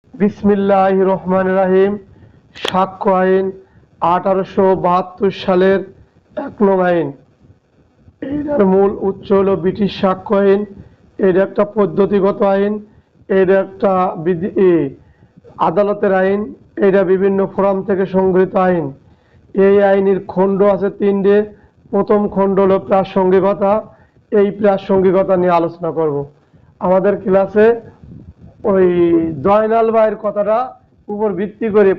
বিসমিল্লাহির রহমানির রহিম। সাক্ষ্য আইন 1872 সালের 1 নং আইন। এটার মূল উৎস হলো ব্রিটিশ সাক্ষ্য আইন। এটা একটা পদ্ধতিগত আইন, এটা একটা আদালতের আইন, এটা বিভিন্ন ফোরাম থেকে সংগৃহীত আইন। এই আইনের খণ্ড আছে 3টে। প্রথম খণ্ড হলো প্রাসঙ্গিকতা। এই প্রাসঙ্গিকতা নিয়ে আলোচনা করব আমাদের ক্লাসে। ওই জয়নাল ভাইয়ের কথাটা উপর ভিত্তি করে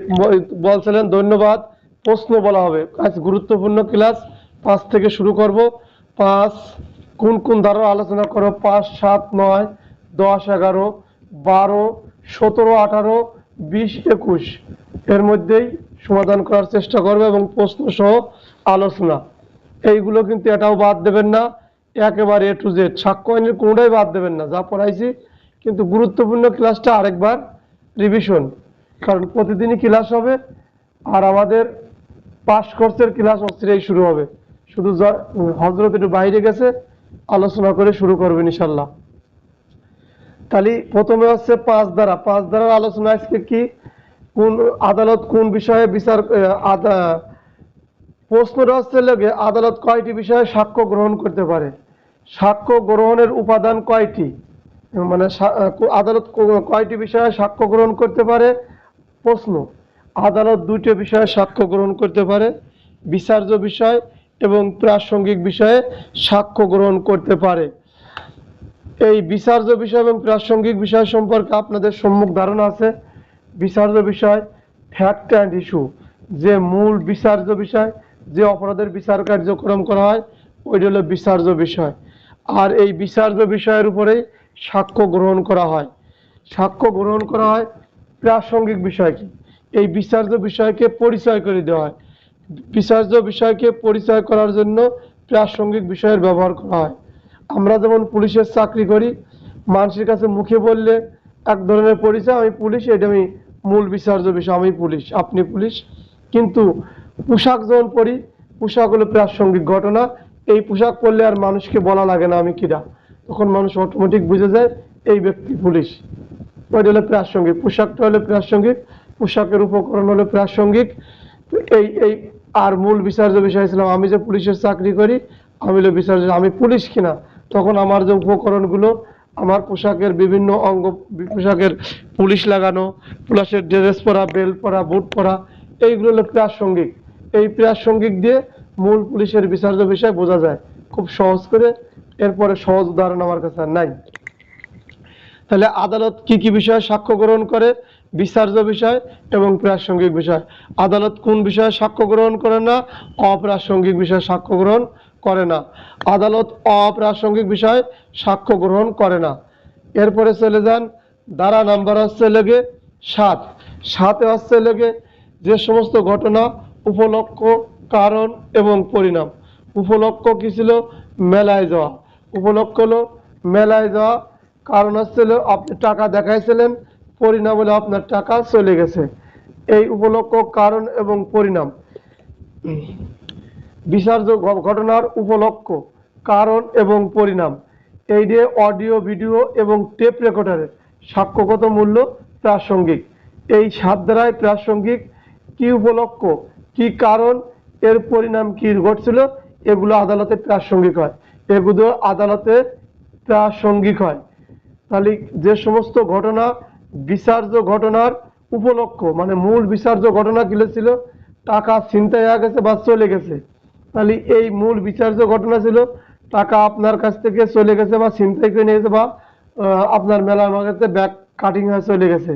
বলছিলেন, ধন্যবাদ। প্রশ্ন বলা হবে, আজ গুরুত্বপূর্ণ ক্লাস। 5 থেকে শুরু করব। 5 কোন কোন ধারা আলোচনা করো? 5, 7, 9, 10, 11, 12, 17, 18, 20, 21 এর মধ্যেই সমাধান করার চেষ্টা করবে এবং প্রশ্ন সহ আলোচনা। এইগুলো কিন্তু এটাও বাদ দেবেন না, একেবারে A to Z। সাক্ষ্য আইনের কোনোটাই বাদ দেবেন না, যা পড়াইছি। কিন্তু গুরুত্বপূর্ণ ক্লাসটা আরেকবার রিভিশন, কারণ প্রতিদিনই ক্লাস হবে। আর আমাদের পাস কোর্সের ক্লাস অস্থিরই শুরু হবে। শুধু হজরত একটু বাইরে গেছে, আলোচনা করে শুরু করবেন ইনশাল্লাহ। তাহলে প্রথমে হচ্ছে 5 ধারা। 5 ধারার আলোচনা আজকে কি? কোন আদালত কোন বিষয়ে বিচার প্রশ্নটা হচ্ছে লাগে, আদালত কয়টি বিষয়ে সাক্ষ্য গ্রহণ করতে পারে? সাক্ষ্য গ্রহণের উপাদান কয়টি? মানে আদালত কয়টি বিষয়ে সাক্ষ্য গ্রহণ করতে পারে? প্রশ্ন, আদালত 2টি বিষয়ে সাক্ষ্য গ্রহণ করতে পারে, বিচার্য বিষয় এবং প্রাসঙ্গিক বিষয়ে সাক্ষ্য গ্রহণ করতে পারে। এই বিচার্য বিষয় এবং প্রাসঙ্গিক বিষয় সম্পর্কে আপনাদের সম্মুখ ধারণা আছে। বিচার্য বিষয় ফ্যাক্ট অ্যান্ড ইস্যু, যে মূল বিচার্য বিষয়, যে অপরাধের বিচার কার্যক্রম করা হয়, ওইটা হলো বিচার্য বিষয়। আর এই বিচার্য বিষয়ের উপরেই সাক্ষ্য গ্রহণ করা হয়। সাক্ষ্য গ্রহণ করা হয়। প্রাসঙ্গিক বিষয় কি? এই বিচার্য বিষয়কে পরিচয় করে দেওয়া হয়। বিচার্য বিষয়কে পরিচয় করার জন্য প্রাসঙ্গিক বিষয়ের ব্যবহার করা হয়। আমরা যেমন পুলিশের চাকরি করি, মানুষের কাছে মুখে বললে এক ধরনের পরিচয়, আমি পুলিশ, এটা আমি মূল বিচার্য বিষয়, আমি পুলিশ, আপনি পুলিশ। কিন্তু পোশাক যখন পরি, পোশাক হলো প্রাসঙ্গিক ঘটনা। এই পোশাক পরলে আর মানুষকে বলা লাগে না আমি কিরা, তখন মানুষ অটোমেটিক বুঝে যায় এই ব্যক্তি পুলিশ। ওইটা হলো প্রাসঙ্গিক, পোশাকটা হলো প্রাসঙ্গিক, পোশাকের উপকরণ হলো প্রাসঙ্গিক। এই এই আর মূল বিচার্য বিষয় ছিল, আমি যে পুলিশের চাকরি করি, আমি হলো বিচার্য, আমি পুলিশ কিনা, তখন আমার যে উপকরণগুলো, আমার পোশাকের বিভিন্ন অঙ্গ, পোশাকের পুলিশ লাগানো, পুলিশের ড্রেস পরা, বেল্ট পরা, বুট পরা, এইগুলো হলো প্রাসঙ্গিক। এই প্রাসঙ্গিক দিয়ে মূল পুলিশের বিচার্য বিষয় বোঝা যায় খুব সহজ করে। এরপরে সহজ উদাহরণ আমার কাছে আর নাই। তাহলে আদালত কি কি বিষয়ে সাক্ষ্য গ্রহণ করে? বিচার্য বিষয় এবং প্রাসঙ্গিক বিষয়। আদালত কোন বিষয়ে সাক্ষ্য গ্রহণ করে না? অপ্রাসঙ্গিক বিষয়ে সাক্ষ্য গ্রহণ করে না। আদালত অপ্রাসঙ্গিক বিষয়ে সাক্ষ্য গ্রহণ করে না। এরপরে চলে যান, ধারা নাম্বার হচ্ছে লেগে 7। 7-এ হচ্ছে লেগে যে সমস্ত ঘটনা, উপলক্ষ, কারণ এবং পরিণাম। উপলক্ষ কি ছিল? মেলায় যাওয়া। উপলক্ষ হলো মেলায় যাওয়া। কারণ হচ্ছিল আপনি টাকা দেখাইছিলেন, পরিণাম হলো আপনার টাকা চলে গেছে। এই উপলক্ষ, কারণ এবং পরিণাম। বিচার্য ঘটনার উপলক্ষ, কারণ এবং পরিণাম, এই দিয়ে অডিও, ভিডিও এবং টেপ রেকর্ডারের সাক্ষ্যগত মূল্য প্রাসঙ্গিক। এই 7 ধারায় প্রাসঙ্গিক। কি উপলক্ষ, কি কারণ, এর পরিণাম কি ঘটছিল, এগুলো আদালতে প্রাসঙ্গিক হয়। এগুলো আদালতে প্রাসঙ্গিক হয়। তাহলে যে সমস্ত ঘটনা বিচার্য ঘটনার উপলক্ষ, মানে মূল বিচার্য ঘটনা কি ছিল? টাকা ছিনতাই হয়ে গেছে বা চলে গেছে। তাহলে এই মূল বিচার্য ঘটনা ছিল টাকা আপনার কাছ থেকে চলে গেছে বা ছিনতাই করে নিয়ে গেছে, বা আপনার মেলার মাঝে ব্যাগ কাটিং হয়ে চলে গেছে।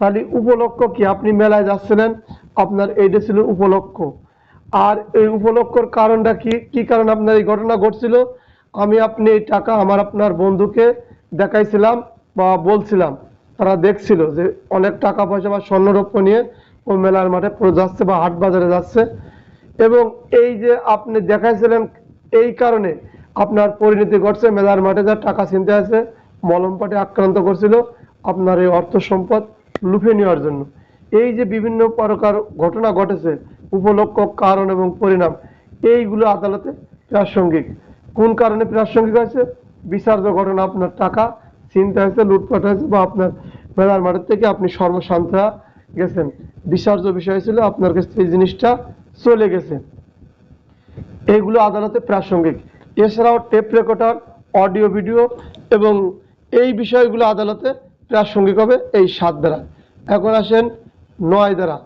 তাহলে উপলক্ষ কি? আপনি মেলায় যাচ্ছিলেন, আপনার এইটা ছিল উপলক্ষ। আর এই উপলক্ষর কারণটা কি? কি কারণে আপনার এই ঘটনা ঘটছিল? আপনি এই টাকা আমার আপনার বন্ধুকে দেখাইছিলাম বা বলছিলাম, তারা দেখছিল যে অনেক টাকা পয়সা বা স্বর্ণরৌপ্য নিয়ে ও মেলার মাঠে যাচ্ছে বা হাট বাজারে যাচ্ছে। এবং এই যে আপনি দেখাইছিলেন, এই কারণে আপনার পরিণতি ঘটছে, মেলার মাঠে যা টাকা ছিনতে আছে, মলম পাটে আক্রান্ত করছিল আপনার এই অর্থ সম্পদ লুফে নেওয়ার জন্য। এই যে বিভিন্ন প্রকার ঘটনা ঘটেছে, উপলক্ষ, কারণ এবং পরিণাম, এইগুলো আদালতে প্রাসঙ্গিক। কোন কারণে প্রাসঙ্গিক হয়েছে? বিচার্য ঘটনা, আপনার টাকা ছিনতাই হয়েছে, লুটপাট হয়েছে, বা আপনার মেলার মাঠের থেকে আপনি সর্বশান্তা গেছেন, বিচার্য বিষয় ছিল, আপনার কাছে এই জিনিসটা চলে গেছে। এইগুলো আদালতে প্রাসঙ্গিক। এছাড়াও টেপ রেকর্ডার, অডিও ভিডিও এবং এই বিষয়গুলো আদালতে প্রাসঙ্গিক হবে এই 7 ধারা। এখন আসেন 9 ধারা।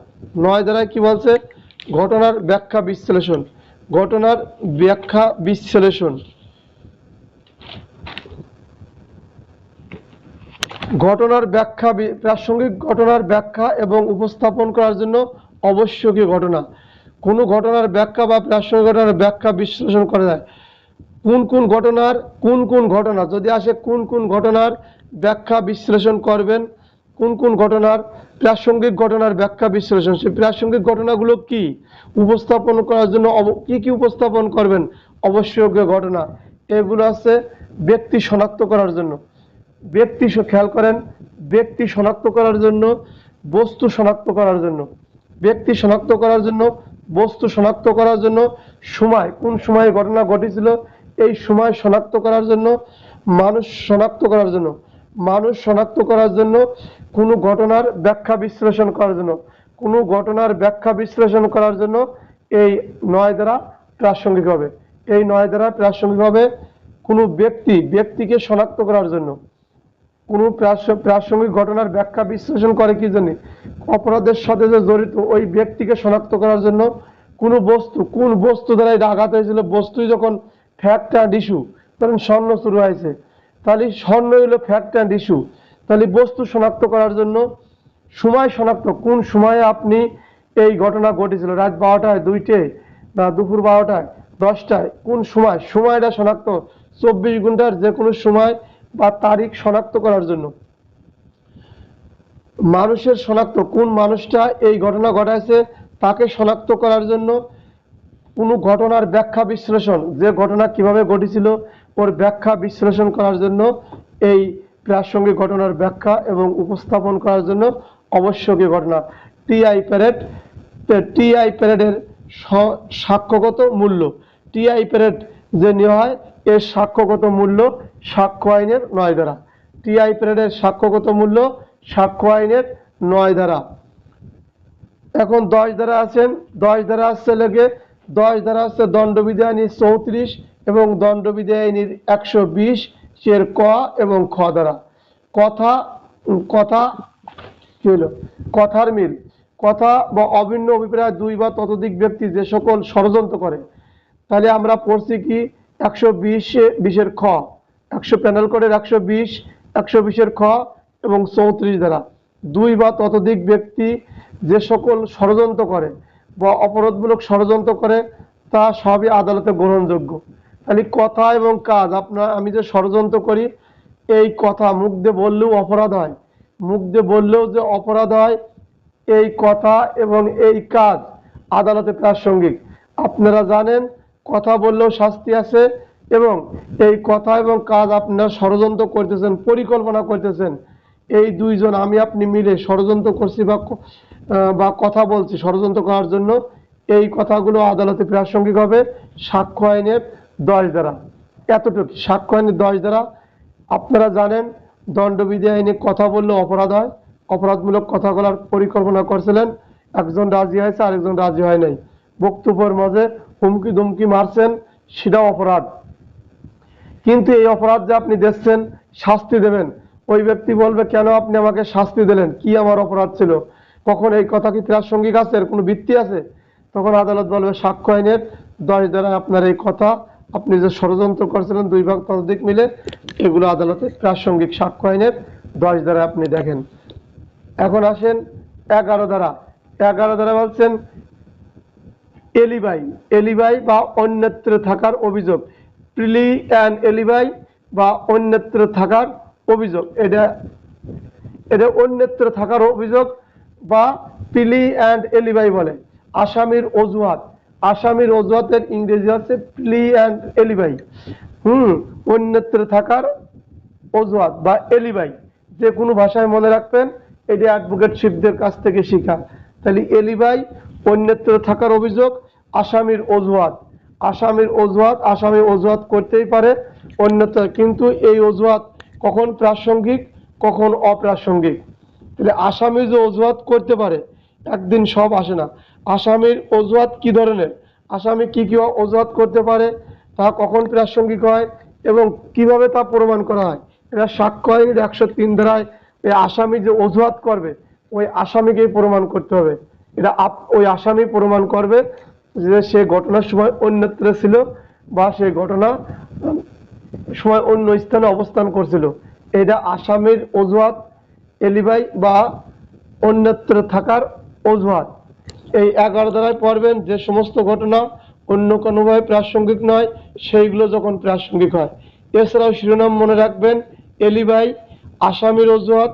9 ধারায় কি বলছে? ঘটনার ব্যাখ্যা বিশ্লেষণ। ঘটনার ব্যাখ্যা বিশ্লেষণ। ঘটনার ব্যাখ্যা প্রাসঙ্গিক ঘটনার ব্যাখ্যা এবং উপস্থাপন করার জন্য আবশ্যকীয় ঘটনা। কোনো ঘটনার ব্যাখ্যা বা প্রাসঙ্গিক ঘটনার ব্যাখ্যা বিশ্লেষণ করা যায়। কোন কোন ঘটনা যদি আসে, কোন ঘটনার ব্যাখ্যা বিশ্লেষণ করবেন, কোন ঘটনার প্রাসঙ্গিক ঘটনার ব্যাখ্যা বিশ্লেষণ। সেই প্রাসঙ্গিক ঘটনাগুলো কি উপস্থাপন করার জন্য কি উপস্থাপন করবেন? আবশ্যকীয় ঘটনা। এগুলো আছে ব্যক্তি শনাক্ত করার জন্য। খেয়াল করেন, ব্যক্তি শনাক্ত করার জন্য, বস্তু শনাক্ত করার জন্য। ব্যক্তি শনাক্ত করার জন্য, বস্তু শনাক্ত করার জন্য, সময়, কোন সময়ে ঘটনা ঘটেছিল এই সময় শনাক্ত করার জন্য, মানুষ শনাক্ত করার জন্য। মানুষ শনাক্ত করার জন্য, কোনো ঘটনার ব্যাখ্যা বিশ্লেষণ করার জন্য। কোনো ঘটনার ব্যাখ্যা বিশ্লেষণ করার জন্য এই 9 ধারা প্রাসঙ্গিক হবে। এই 9 ধারা প্রাসঙ্গিক হবে কোনো ব্যক্তিকে শনাক্ত করার জন্য। কোনো প্রাসঙ্গিক ঘটনার ব্যাখ্যা বিশ্লেষণ করে কি জন্য? অপরাধের সাথে যে জড়িত ওই ব্যক্তিকে শনাক্ত করার জন্য। কোনো কোন বস্তু দ্বারা এটা আঘাত হয়েছিল, বস্তুই যখন ফ্যাক্ট অ্যান্ড ইস্যু, ধরেন স্বর্ণ চুরি হয়েছে, তাহলে স্বর্ণ হলো ফ্যাক্ট অ্যান্ড ইস্যু। তাহলে বস্তু শনাক্ত করার জন্য, সময় শনাক্ত, কোন সময়ে আপনি এই ঘটনা ঘটেছিল, রাত 12টায়, 2টায়, না দুপুর 12টায়, 10টায়, কোন সময়টা শনাক্ত, 24 ঘন্টার যে কোনো সময় বা তারিখ শনাক্ত করার জন্য। মানুষের শনাক্ত, কোন মানুষটা এই ঘটনা ঘটাইছে তাকে শনাক্ত করার জন্য। কোনো ঘটনার ব্যাখ্যা বিশ্লেষণ, যে ঘটনা কিভাবে ঘটেছিল ওর ব্যাখ্যা বিশ্লেষণ করার জন্য এই প্রাসঙ্গিক ঘটনার ব্যাখ্যা এবং উপস্থাপন করার জন্য আবশ্যকীয় ঘটনা। টিআই প্যারেডের সাক্ষ্যগত মূল্য। টিআই প্যারেড যে নেওয়া হয় এর সাক্ষ্যগত মূল্য সাক্ষ্য আইনের 9 ধারা। টিআই প্যারেডের সাক্ষ্যগত মূল্য সাক্ষ্য আইনের 9 ধারা। এখন 10 ধারা আছেন। 10 ধারা আসছে লেগে 10 ধারা আছে দণ্ডবিধি আইনের 34 এবং দণ্ডবিধি আইনের 120 এর ক এবং খ ধারা। কথা কি হলো? কথার মিল। কথা বা অভিন্ন অভিপ্রায় 2 বা ততোধিক ব্যক্তি যে সকল ষড়যন্ত্র করে। তাহলে আমরা পড়ছি কি 120 এর খ, 100 প্যানেল কোডের 120 এর খ এবং 34 ধারা। 2 বা ততোধিক ব্যক্তি যে সকল ষড়যন্ত্র করে বা অপরাধমূলক ষড়যন্ত্র করে তা সবই আদালতে গ্রহণযোগ্য। তাহলে কথা এবং কাজ, আমি যে ষড়যন্ত্র করি, এই কথা মুখ দিয়ে বললেও অপরাধ হয়, মুখ দিয়ে বললেও যে অপরাধ হয়, এই কথা এবং এই কাজ আদালতে প্রাসঙ্গিক। আপনারা জানেন কথা বললেও শাস্তি আছে, এবং এই কথা এবং কাজ আপনারা ষড়যন্ত্র করতেছেন, পরিকল্পনা করতেছেন, এই দুইজন আমি আপনি মিলে ষড়যন্ত্র করছি বা কথা বলছি ষড়যন্ত্র করার জন্য, এই কথাগুলো আদালতে প্রাসঙ্গিক হবে সাক্ষ্য আইনের 10 ধারা। এতটুকু সাক্ষ্য আইনের 10 ধারা। আপনারা জানেন দণ্ডবিধি আইনে কথা বললে অপরাধ হয়, অপরাধমূলক কথা বলার পরিকল্পনা করছিলেন, একজন রাজি হয়েছে আরেকজন রাজি হয় নাই, বক্তব্যের মাঝে হুমকি ধুমকি মারছেন, সেটাও অপরাধ। কিন্তু এই অপরাধ যে আপনি দেখছেন, শাস্তি দেবেন, ওই ব্যক্তি বলবে কেন আপনি আমাকে শাস্তি দিলেন, কি আমার অপরাধ ছিল, কখন এই কথা কি প্রাসঙ্গিক আছে, এর কোনো ভিত্তি আছে? তখন আদালত বলবে সাক্ষ্য আইনের 10 ধারা আপনার এই কথা, আপনি যে ষড়যন্ত্র করছিলেন 2 ভাগ ততোধিক মিলে, এগুলো আদালতে প্রাসঙ্গিক সাক্ষ্য আইনের 10 ধারা আপনি দেখেন। এখন আসেন 11 ধারা। 11 ধারা বলছেন এলিবাই বা অন্যত্র থাকার অভিযোগ। প্লি অ্যান্ড এলিবাই বা অন্যত্র থাকার অভিযোগ, এটা অন্যত্র থাকার অভিযোগ বা প্লি অ্যান্ড এলিবাই বলে। আসামির অজুহাতের ইংরেজি হচ্ছে প্লি অ্যান্ড এলিবাই। অন্যত্র থাকার অজুহাত বা এলিবাই, যে কোনো ভাষায় মনে রাখবেন, এটি অ্যাডভোকেটশিপদের কাছ থেকে শিখা। তাহলে এলিবাই অন্যত্র থাকার অভিযোগ, আসামির অজুহাত করতেই পারে অন্যত্র, কিন্তু এই অজুহাত কখন প্রাসঙ্গিক কখন অপ্রাসঙ্গিক। তাহলে আসামি যে অজুহাত করতে পারে, একদিন সব আসে না। আসামির অজুহাত কি ধরনের, আসামি কি কি অজুহাত করতে পারে, তা কখন প্রাসঙ্গিক হয় এবং কিভাবে তা প্রমাণ করা হয়, এটা সাক্ষ্য আইনের 103 ধারায় এই আসামি যে অজুহাত করবে ওই আসামিকেই প্রমাণ করতে হবে। এটা ওই আসামি প্রমাণ করবে যে সে ঘটনার সময় অন্যত্র ছিল বা সেই ঘটনা সময় অন্য স্থানে অবস্থান করছিল। এটা আসামির অজুহাত, এলিবাই বা অন্যত্র থাকার অজুহাত। এই 11 ধারায় পড়বেন যে সমস্ত ঘটনা অন্য কোনোভাবে প্রাসঙ্গিক নয় সেইগুলো যখন প্রাসঙ্গিক হয়। এছাড়াও শিরোনাম মনে রাখবেন, এলিবাই আসামির অজুহাত,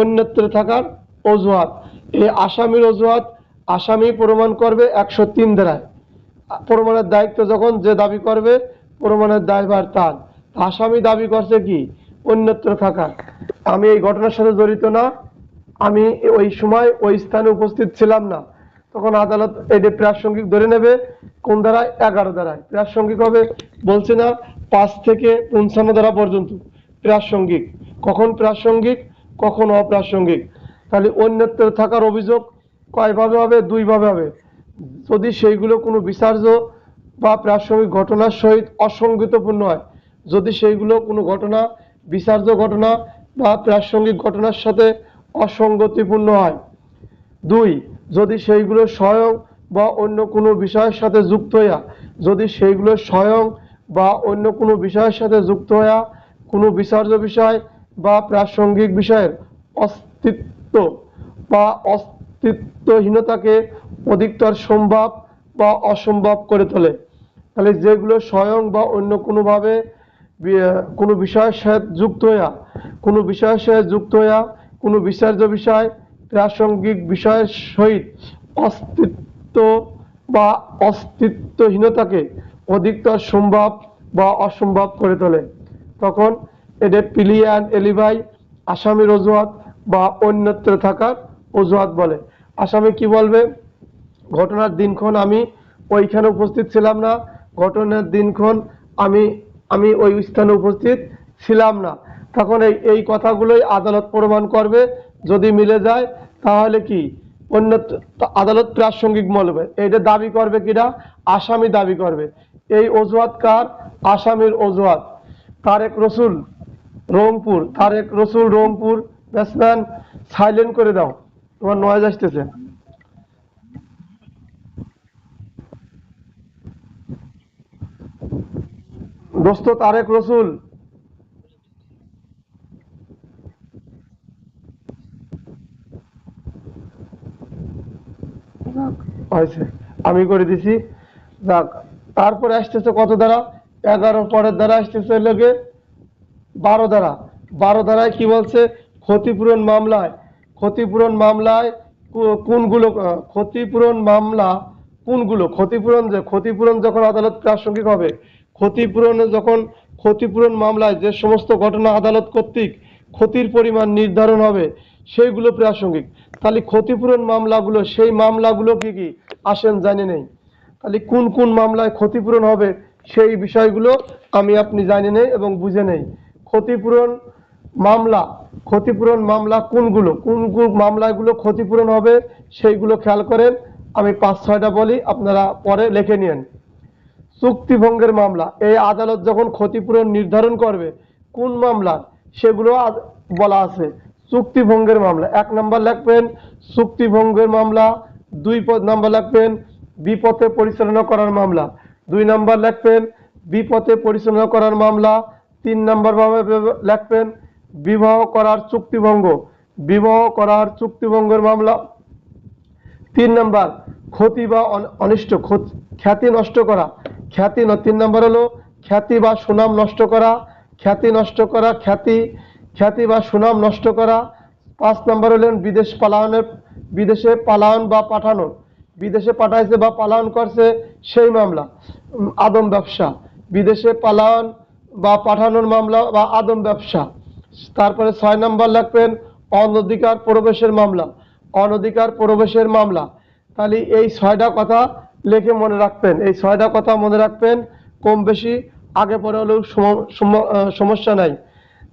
অন্যত্র থাকার অজুহাত। এই আসামির অজুহাত আসামি প্রমাণ করবে 103 ধারায়। প্রমাণের দায়িত্ব যখন যে দাবি করবে প্রমাণের দায়ভার তার। আসামি দাবি করছে কি, অন্যত্র থাকা, আমি এই ঘটনার সাথে জড়িত না, আমি ওই সময় ওই স্থানে উপস্থিত ছিলাম না, তখন আদালত এটা প্রাসঙ্গিক ধরে নেবে। কোন ধারায়, 11 ধারায় প্রাসঙ্গিক হবে। বলছে না 5 থেকে 55 ধারা পর্যন্ত প্রাসঙ্গিক। কখন প্রাসঙ্গিক, কখন অপ্রাসঙ্গিক। তাহলে অন্যত্র থাকার অভিযোগ কয়ভাবে হবে, দুইভাবে হবে। যদি সেইগুলো কোনো বিচার্য বা প্রাসঙ্গিক ঘটনার সহিত অসঙ্গতিপূর্ণ হয়, যদি সেইগুলো কোনো ঘটনা বিচার্য ঘটনা বা প্রাসঙ্গিক ঘটনার সাথে অসঙ্গতিপূর্ণ হয়। 2, যদি সেইগুলো স্বয়ং বা অন্য কোনো বিষয়ের সাথে যুক্ত হইয়া, যদি সেইগুলো স্বয়ং বা অন্য কোনো বিষয়ের সাথে যুক্ত হইয়া কোনো বিচার্য বিষয় বা প্রাসঙ্গিক বিষয়ের অস্তিত্ব বা অস্তিত্বহীনতাকে অধিকতর সম্ভব বা অসম্ভব করে তোলে। তাহলে যেগুলো স্বয়ং বা অন্য কোনোভাবে কোনো বিষয়ের সাথে যুক্ত হইয়া, কোনো বিষয়ের সাথে যুক্ত হইয়া কোনো বিচার্য বিষয় প্রাসঙ্গিক বিষয়ের সহিত অস্তিত্ব বা অস্তিত্বহীনতাকে অধিকতর সম্ভব বা অসম্ভব করে তোলে, তখন এদের প্লি অ্যান্ড এলিবাই আসামির অজুহাত বা অন্যত্র থাকার অজুহাত বলে। আসামি কি বলবে, ঘটনার দিনক্ষণ আমি ওইখানে উপস্থিত ছিলাম না, ঘটনার দিনক্ষণ আমি আমি ওই স্থানে উপস্থিত ছিলাম না। তখন এই কথাগুলোই আদালত প্রমাণ করবে। যদি মিলে যায় তাহলে কি অন্য আদালত প্রাসঙ্গিক বলবে। এইটা দাবি করবে কিনা, আসামি দাবি করবে। এই অজুহাত কার, আসামির অজুহাত। তারেক রসুল রংপুর, তারেক রসুল রংপুর, ব্যাটসম্যান সাইলেন্ট করে দাও, তোমার নয়েজ আসতেছে। দোস্ত তারেক রসুল, হয়েছে, আমি করে দিছি। যাক, তারপরে আসতেছে কত দ্বারা, 11 পরের দ্বারা আসতেছে লেগে 12 দ্বারা। 12 ধারায় কি বলছে, ক্ষতিপূরণ মামলায়, ক্ষতিপূরণ মামলায় কোনগুলো ক্ষতিপূরণ মামলা কোনগুলো, ক্ষতিপূরণ যখন আদালত প্রাসঙ্গিক হবে, ক্ষতিপূরণে যখন ক্ষতিপূরণ মামলায় যে সমস্ত ঘটনা আদালত কর্তৃক ক্ষতির পরিমাণ নির্ধারণ হবে সেইগুলো প্রাসঙ্গিক। তাহলে ক্ষতিপূরণ মামলাগুলো, সেই মামলাগুলো কি কি আসেন জানি নেই। তাহলে কোন কোন মামলায় ক্ষতিপূরণ হবে সেই বিষয়গুলো আমি আপনি জানি নেই এবং বুঝে নেই। ক্ষতিপূরণ মামলা, ক্ষতিপূরণ মামলা কোনগুলো, কোন কোন মামলাগুলো ক্ষতিপূরণ হবে সেইগুলো খেয়াল করেন। আমি 5-6টা বলি, আপনারা পরে লিখে নিন। চুক্তিভঙ্গের মামলা, এই আদালত যখন ক্ষতিপূরণ নির্ধারণ করবে কোন মামলা সেগুলো বলা আছে। চুক্তিভঙ্গের মামলা 1 নম্বর লিখবেন চুক্তিভঙ্গের মামলা, 2 নম্বর লিখবেন বিপথে পরিচালনা করার মামলা, 2 নম্বর লিখবেন বিপথে পরিচালনা করার মামলা, 3 নম্বর ভাবে লিখবেন বিবাহ করার চুক্তিভঙ্গ, বিবাহ করার চুক্তিভঙ্গের মামলা। 3 নম্বর ক্ষতি বা অনিষ্ট, খ্যাতি নষ্ট করা, খ্যাতি 3 নম্বর হলো খ্যাতি বা সুনাম নষ্ট করা, খ্যাতি নষ্ট করা, খ্যাতি বা সুনাম নষ্ট করা। 5 নম্বর হলেন বিদেশে পালায়ন বা পাঠানো, বিদেশে পাঠাইছে বা পালায়ন করছে সেই মামলা, আদম ব্যবসা, বিদেশে পালায়ন বা পাঠানোর মামলা বা আদম ব্যবসা। তারপরে 6 নম্বর লিখবেন অনধিকার প্রবেশের মামলা, অনধিকার প্রবেশের মামলা। তাহলে এই 6টা কথা লিখে মনে রাখবেন, এই 6টা কথা মনে রাখবেন, কম বেশি আগে পরে হলেও সমস্যা নাই।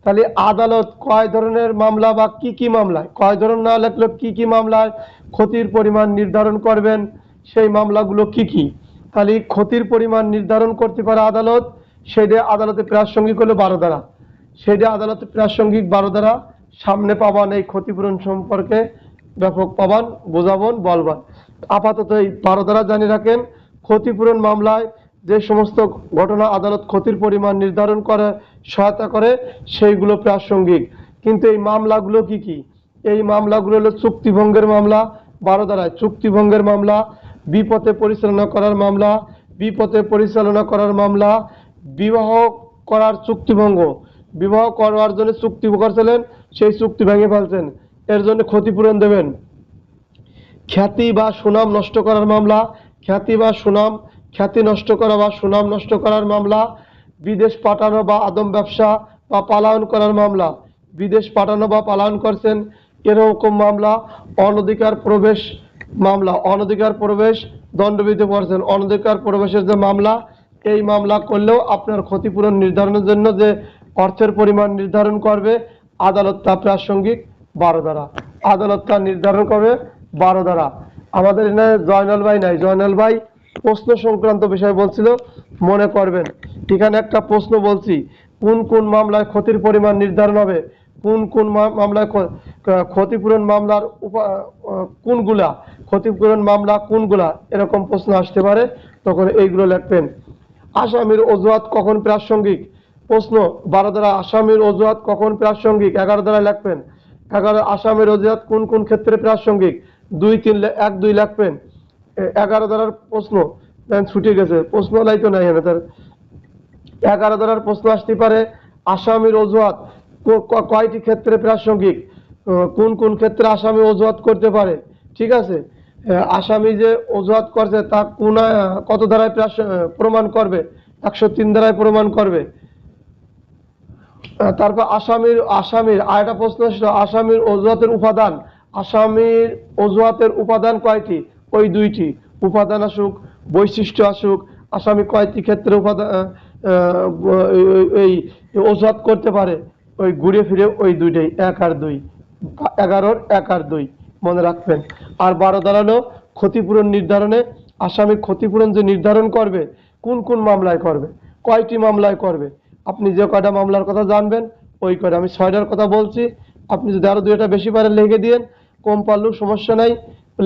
তাহলে আদালত কয় ধরনের মামলা বা কি মামলায়, কয় ধরনের না লেখলে কি মামলায় ক্ষতির পরিমাণ নির্ধারণ করবেন, সেই মামলাগুলো কি। তাহলে ক্ষতির পরিমাণ নির্ধারণ করতে পারে আদালত, সেটা আদালতে প্রাসঙ্গিক হলো 12 ধারা, সেটা আদালতে প্রাসঙ্গিক 12 ধারা। সামনে পাবান এই ক্ষতিপূরণ সম্পর্কে ব্যাপক পাবান, বোঝাবন, বলবান। আপাতত এই 12 ধারা জানিয়ে রাখেন। ক্ষতিপূরণ মামলায় যে সমস্ত ঘটনা আদালত ক্ষতির পরিমাণ নির্ধারণ করে সহায়তা করে সেইগুলো প্রাসঙ্গিক। কিন্তু এই মামলাগুলো কি, এই মামলাগুলো হলো চুক্তিভঙ্গের মামলা 12 ধারায়, চুক্তিভঙ্গের মামলা, বিপথে পরিচালনা করার মামলা, বিপথে পরিচালনা করার মামলা, বিবাহ করার চুক্তিভঙ্গ, বিবাহ করার জন্য চুক্তি করছিলেন, সেই চুক্তি ভেঙে ফেলছেন, এর জন্য ক্ষতিপূরণ দেবেন। খ্যাতি বা সুনাম নষ্ট করার মামলা, খ্যাতি বা সুনাম, খ্যাতি নষ্ট করা বা সুনাম নষ্ট করার মামলা, বিদেশ পাঠানো বা আদম ব্যবসা বা পালায়ন করার মামলা, বিদেশ পাঠানো বা পালায়ন করছেন এরকম মামলা, অনধিকার প্রবেশ মামলা, অনধিকার প্রবেশ দণ্ডবিধি পড়ছেন, অনধিকার প্রবেশের যে মামলা, এই মামলা করলেও আপনার ক্ষতিপূরণ নির্ধারণের জন্য যে অর্থের পরিমাণ নির্ধারণ করবে আদালত তা প্রাসঙ্গিক 12 ধারা, আদালত তা নির্ধারণ করবে 12 ধারা। আমাদের এখানে জয়নাল ভাই নাই, জয়নাল ভাই প্রশ্ন সংক্রান্ত বিষয় বলছিল, মনে করবেন। এখানে একটা প্রশ্ন বলছি, কোন মামলায় ক্ষতির পরিমাণ নির্ধারণ হবে, কোন মামলায় ক্ষতিপূরণ মামলার কোনগুলা, ক্ষতিপূরণ মামলা কোনগুলা, এরকম প্রশ্ন আসতে পারে, তখন এইগুলো লিখবেন। আসামির অজুহাত কখন প্রাসঙ্গিক, প্রশ্ন 12 ধারা আসামির অজুহাত কখন প্রাসঙ্গিক 11 ধারা লিখবেন। 11 আসামির অজুহাত কোন ক্ষেত্রে প্রাসঙ্গিক, 1 2 লিখবেন। 11 ধারার প্রশ্ন ছুটে গেছে, প্রশ্ন লাইতো নাই এখানে, তার 11 ধারার প্রশ্ন আসতে পারে আসামির অজুহাত কয়টি ক্ষেত্রে প্রাসঙ্গিক, কোন ক্ষেত্রে আসামি অজুহাত করতে পারে। ঠিক আছে, আসামি যে অজুহাত করছে তা কত ধারায় প্রমাণ করবে, 103 ধারায় প্রমাণ করবে। তারপর আসামির আরেকটা প্রশ্ন ছিল আসামির অজুহাতের উপাদান, আসামির অজুহাতের উপাদান কয়টি, ওই 2টি উপাদান আসুক, বৈশিষ্ট্য আসুক, আসামি কয়টি ক্ষেত্রে উপাদান এই অজুহাত করতে পারে, ওই ঘুরে ফিরে ওই 2টাই, 1 আর 2, 11-র 1 আর 2 মনে রাখবেন। আর 12 ধারা হলো ক্ষতিপূরণ নির্ধারণে, আসামির ক্ষতিপূরণ যে নির্ধারণ করবে কোন মামলায় করবে, কয়টি মামলায় করবে। আপনি যে কয়টা মামলার কথা জানবেন ওই কয়টা, আমি 6টার কথা বলছি, আপনি যদি আরো 2টা বেশি পারেন লিখে দিন, কম পারলেও সমস্যা নাই,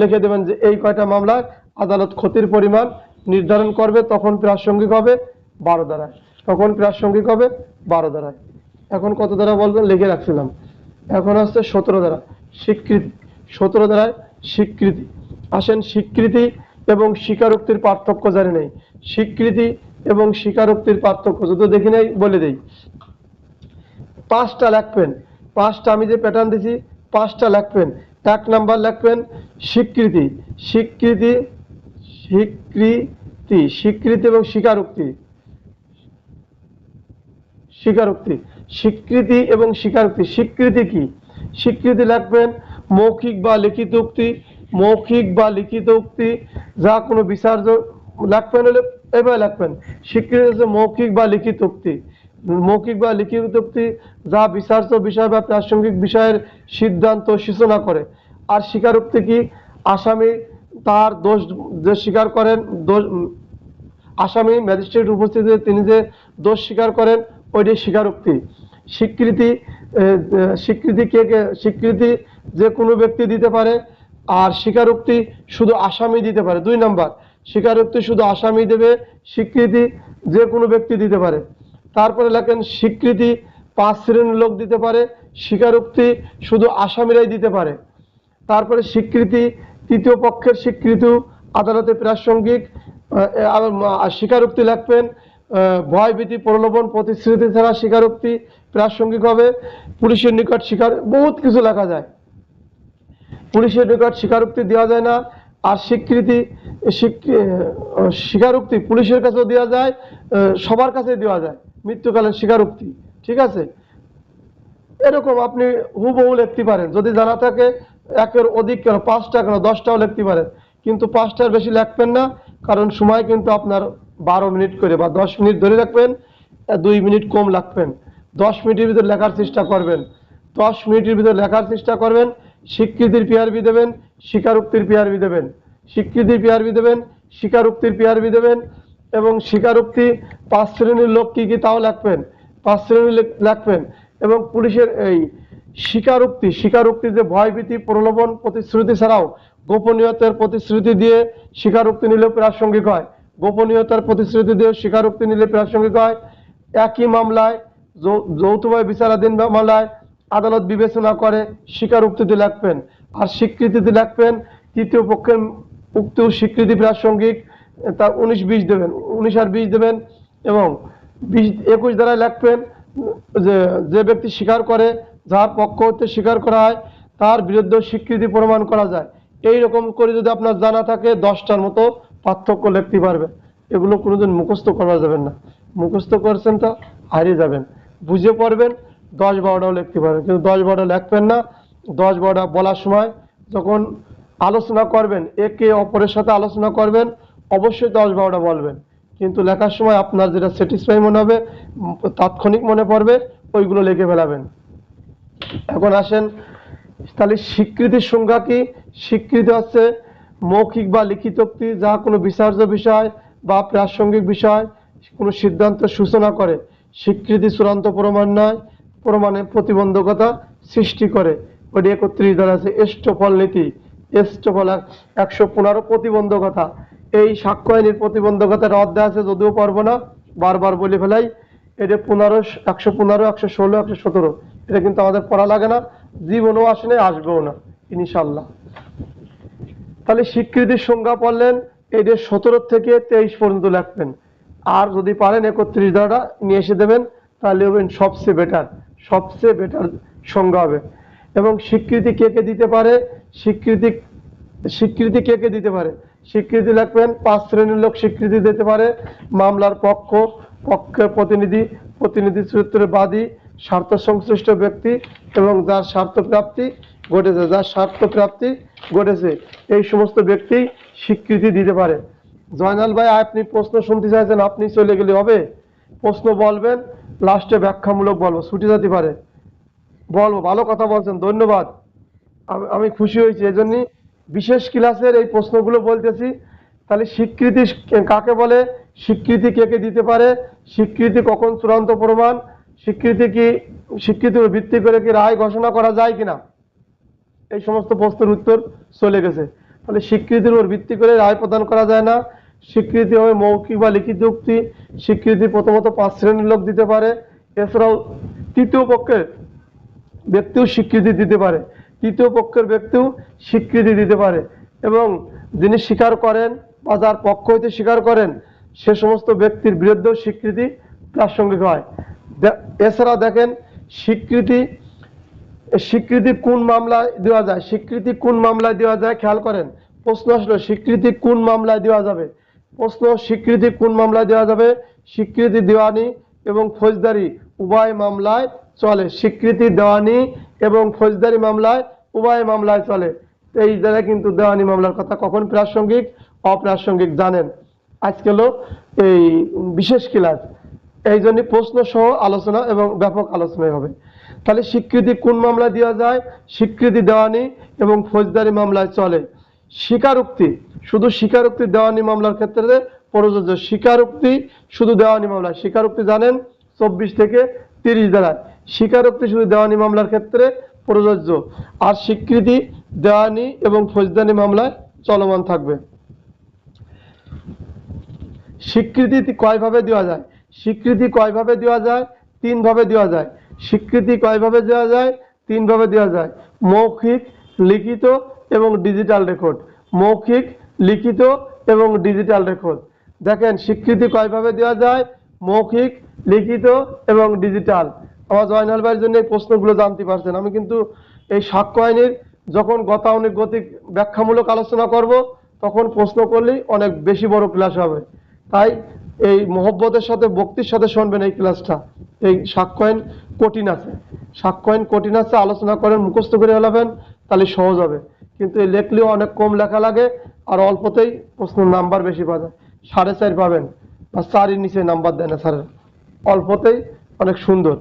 লিখে দেবেন যে এই কয়টা মামলায় আদালত ক্ষতির পরিমাণ নির্ধারণ করবে, তখন প্রাসঙ্গিক হবে 12 ধারায়, তখন প্রাসঙ্গিক হবে 12 ধারায়। এখন কত ধারা বলবেন লিখে রাখছিলাম, এখন আসছে 17 ধারা স্বীকৃতি, 17 ধারায় স্বীকৃতি। আসেন স্বীকৃতি এবং স্বীকারোক্তির পার্থক্য জানি নেই, স্বীকৃতি এবং স্বীকারোক্তির পার্থক্য যদি দেখি নাই বলে দেই। 5টা লিখবেন, 5টা আমি যে প্যাটার্ন দিছি 5টা লিখবেন। 1 নাম্বার লিখবেন স্বীকৃতি, স্বীকৃতি, স্বীকৃতি, স্বীকৃতি এবং স্বীকারোক্তি, স্বীকারোক্তি, স্বীকৃতি এবং স্বীকারোক্তি। স্বীকৃতি কি, স্বীকৃতি লিখবেন মৌখিক বা লিখিত উক্তি, মৌখিক বা লিখিত উক্তি যা কোনো বিচার্য লিখবেন হলে এভাবে লিখবেন, স্বীকৃতি হচ্ছে মৌখিক বা লিখিত উক্তি, মৌখিক বা লিখিত উক্তি যা বিচার্য বিষয় বা প্রাসঙ্গিক বিষয়ের সিদ্ধান্ত সূচনা করে। আর স্বীকারোক্তি কি, আসামি তার দোষ যে স্বীকার করেন, আসামি ম্যাজিস্ট্রেট উপস্থিতিতে তিনি যে দোষ স্বীকার করেন ওইটাই স্বীকারোক্তি। স্বীকৃতি, স্বীকৃতি স্বীকৃতি যে কোনো ব্যক্তি দিতে পারে, আর স্বীকারোক্তি শুধু আসামি দিতে পারে। 2 নাম্বার, স্বীকারোক্তি শুধু আসামি দেবে, স্বীকৃতি যে কোনো ব্যক্তি দিতে পারে। তারপরে লেখেন স্বীকৃতি 5 শ্রেণীর লোক দিতে পারে, স্বীকারোক্তি শুধু আসামিরাই দিতে পারে। তারপরে স্বীকৃতি 3য় পক্ষের স্বীকৃতি আদালতে প্রাসঙ্গিক। স্বীকারোক্তি লিখবেন ভয়ভীতি প্রলোভন প্রতিশ্রুতি ছাড়া স্বীকারোক্তি প্রাসঙ্গিক হবে। পুলিশের নিকট বহুত কিছু লেখা যায়, পুলিশের নিকট স্বীকারোক্তি দেওয়া যায় না। আর স্বীকৃতি স্বীকারোক্তি পুলিশের কাছেও দেওয়া যায়, সবার কাছে দেওয়া যায় মৃত্যুকালীন স্বীকারোক্তি। ঠিক আছে, এরকম আপনি হুবহু লিখতে পারেন, যদি জানা থাকে 1-এর অধিক কেন 5টা কেন 10টাও লিখতে পারেন, কিন্তু 5টার বেশি লিখবেন না, কারণ সময় কিন্তু আপনার 12 মিনিট করে বা 10 মিনিট ধরে রাখবেন, 2 মিনিট কম লাগবেন। 10 মিনিটের ভিতর লেখার চেষ্টা করবেন। 10 মিনিটের ভিতর লেখার চেষ্টা করবেন। স্বীকৃতির পিআরবি দেবেন, স্বীকারোক্তির পিআরবি দেবেন, স্বীকৃতির পিআরবি দেবেন, স্বীকারোক্তির পিআরবি দেবেন। এবং স্বীকারোক্তি 5 শ্রেণীর লোক কী কী তাও লিখবেন, 5 শ্রেণীর লিখবেন। এবং পুলিশের এই স্বীকারোক্তি যে ভয়ভীতি, প্রলোভন, প্রতিশ্রুতি ছাড়াও গোপনীয়তার প্রতিশ্রুতি দিয়ে স্বীকারোক্তি নিলে প্রাসঙ্গিক হয়। গোপনীয়তার প্রতিশ্রুতি দিয়ে স্বীকারোক্তি নিলে প্রাসঙ্গিক হয়। একই মামলায় যৌথভাবে বিচারাধীন মামলায় আদালত বিবেচনা করে স্বীকারোক্তিতে লিখবেন। আর স্বীকৃতিতে লিখবেন তৃতীয় পক্ষের উক্ত স্বীকৃতি প্রাসঙ্গিক, তা 19-20 দেবেন, 19 আর 20 দেবেন। এবং 20-21 দ্বারা লিখবেন যে ব্যক্তি স্বীকার করে, যার পক্ষ হতে স্বীকার করা হয় তার বিরুদ্ধে স্বীকৃতি প্রমাণ করা যায়। এই রকম করে যদি আপনার জানা থাকে 10টার মতো পার্থক্য লিখতে পারবেন। এগুলো কোনোদিন মুখস্থ করা যাবেন না। মুখস্থ করছেন তো হারিয়ে যাবেন। বুঝে পড়বেন, 10-12টাও লিখতে পারবেন, কিন্তু 10-12টা লিখবেন না। 10-12টা বলার সময় যখন আলোচনা করবেন, একে অপরের সাথে আলোচনা করবেন, অবশ্যই 10-12টা বলবেন। কিন্তু লেখার সময় আপনার যেটা স্যাটিসফাই মনে হবে, তাৎক্ষণিক মনে পড়বে, ওইগুলো লিখে ফেলাবেন। এখন আসেন, তাহলে স্বীকৃতির সংজ্ঞা কি? স্বীকৃতি হচ্ছে মৌখিক বা লিখিত উক্তি, যা কোনো বিচার্য বিষয় বা প্রাসঙ্গিক বিষয় কোনো সিদ্ধান্ত সূচনা করে। স্বীকৃতি চূড়ান্ত প্রমাণ নয়, প্রমাণে প্রতিবন্ধকতা সৃষ্টি করে। ওটি 31 ধারা আছে এস্টফল নীতি, এস্টফল 115 প্রতিবন্ধকতা। এই সাক্ষ্য আইনের প্রতিবন্ধকতার অধ্যায় আছে, যদিও পারবো না, বারবার বলে ফেলাই। এটা 115, 116, 117, এটা কিন্তু আমাদের পড়া লাগে না, জীবনও আসে না, আসবেও না ইনশাল্লাহ। তাহলে স্বীকৃতির সংজ্ঞা পড়লেন, এটা 17 থেকে 23 পর্যন্ত লিখবেন। আর যদি পারেন 31 ধারাটা নিয়ে এসে দেবেন, তাহলে হবেন সবচেয়ে বেটার সংজ্ঞা হবে। এবং স্বীকৃতি কে কে দিতে পারে, স্বীকৃতি কে কে দিতে পারে? স্বীকৃতি লিখবেন 5 শ্রেণীর লোক স্বীকৃতি দিতে পারে। মামলার পক্ষের প্রতিনিধি চরিত্রের বাদী, স্বার্থ সংশ্লিষ্ট ব্যক্তি এবং যার স্বার্থ প্রাপ্তি ঘটেছে, এই সমস্ত ব্যক্তি স্বীকৃতি দিতে পারে। জয়নাল ভাই, আপনি প্রশ্ন শুনতে চাইছেন, আপনি চলে গেলে হবে? প্রশ্ন বলবেন, লাস্টে ব্যাখ্যামূলক বলবো, ছুটি যেতে পারে, বলবো। ভালো কথা বলছেন, ধন্যবাদ, আমি খুশি হয়েছি। এই জন্যই বিশেষ ক্লাসের এই প্রশ্নগুলো বলতেছি। তাহলে স্বীকৃতি কাকে বলে, স্বীকৃতি কে কে দিতে পারে, স্বীকৃতি কখন চূড়ান্ত প্রমাণ, স্বীকৃতির ভিত্তি করে কি রায় ঘোষণা করা যায় কিনা, এই সমস্ত প্রশ্নের উত্তর চলে গেছে। তাহলে স্বীকৃতির উপর ভিত্তি করে রায় প্রদান করা যায় না। স্বীকৃতি হবে মৌখিক বা লিখিত উক্তি। স্বীকৃতি প্রথমত 5 শ্রেণীর লোক দিতে পারে। এছাড়াও তৃতীয় পক্ষের ব্যক্তিও স্বীকৃতি দিতে পারে, তৃতীয় পক্ষের ব্যক্তিও স্বীকৃতি দিতে পারে। এবং যিনি স্বীকার করেন বা যার পক্ষ হইতে স্বীকার করেন, সে সমস্ত ব্যক্তির বিরুদ্ধেও স্বীকৃতি প্রাসঙ্গিক হয়। এছাড়া দেখেন, স্বীকৃতি কোন মামলায় দেওয়া যায়, স্বীকৃতি কোন মামলায় দেওয়া যায়, খেয়াল করেন। প্রশ্ন আসলো স্বীকৃতি কোন মামলায় দেওয়া যাবে। স্বীকৃতি কোন মামলায় দেওয়া যাবে? স্বীকৃতি দেওয়ানি এবং ফৌজদারি উভয় মামলায় চলে। স্বীকৃতি দেওয়ানি এবং ফৌজদারি মামলায় উভয় মামলায় চলে। এই জায়গায় কিন্তু দেওয়ানি মামলার কথা কখন প্রাসঙ্গিক অপ্রাসঙ্গিক জানেন। আজকে হলো এই বিশেষ ক্লাস, এই জন্য প্রশ্ন সহ আলোচনা এবং ব্যাপক আলোচনায় হবে। তাহলে স্বীকৃতি কোন মামলায় দেওয়া যায়? স্বীকৃতি দেওয়ানি এবং ফৌজদারি মামলায় চলে। স্বীকারোক্তি শুধু স্বীকারোক্তি দেওয়ানি মামলার ক্ষেত্রে প্রযোজ্য। স্বীকারোক্তি শুধু দেওয়ানি মামলা, স্বীকারোক্তি জানেন 24 থেকে 30 ধারায়। স্বীকারোক্তি শুধু দেওয়ানি মামলার ক্ষেত্রে প্রযোজ্য। আর স্বীকৃতি দেওয়ানি এবং ফৌজদারি মামলায় চলমান থাকবে। স্বীকৃতি কয়ভাবে দেওয়া যায়? স্বীকৃতি কয়ভাবে দেওয়া যায়? 3 ভাবে দেওয়া যায়। স্বীকৃতি কয়ভাবে দেওয়া যায়? 3 ভাবে দেওয়া যায়। মৌখিক, লিখিত এবং ডিজিটাল রেকর্ড। মৌখিক, লিখিত এবং ডিজিটাল রেকর্ড। দেখেন স্বীকৃতি কয়ভাবে দেওয়া যায়? মৌখিক, লিখিত এবং ডিজিটাল। আমার জয়নাল ভাইয়ের জন্য এই প্রশ্নগুলো জানতে পারছেন। আমি কিন্তু এই সাক্ষ্য আইনের যখন গতানুগতিক ব্যাখ্যামূলক আলোচনা করব, তখন প্রশ্ন করলেই অনেক বেশি বড় ক্লাস হবে। তাই এই মহব্বতের সাথে ভক্তির সাথে শুনবেন এই ক্লাসটা। এই সাক্ষ্য আইন কঠিন আছে, সাক্ষ্য আইন কঠিন আছে, আলোচনা করেন, মুখস্থ করে ফেলাবেন, তাহলে সহজ হবে। কিন্তু এই লেখলেও অনেক কম লেখা লাগে, আর অল্পতেই প্রশ্নের নাম্বার বেশি পাওয়া যায়। 4.5 পাবেন, বা 4-এর নিচে নাম্বার দেয় না স্যারের, অল্পতেই অনেক সুন্দর।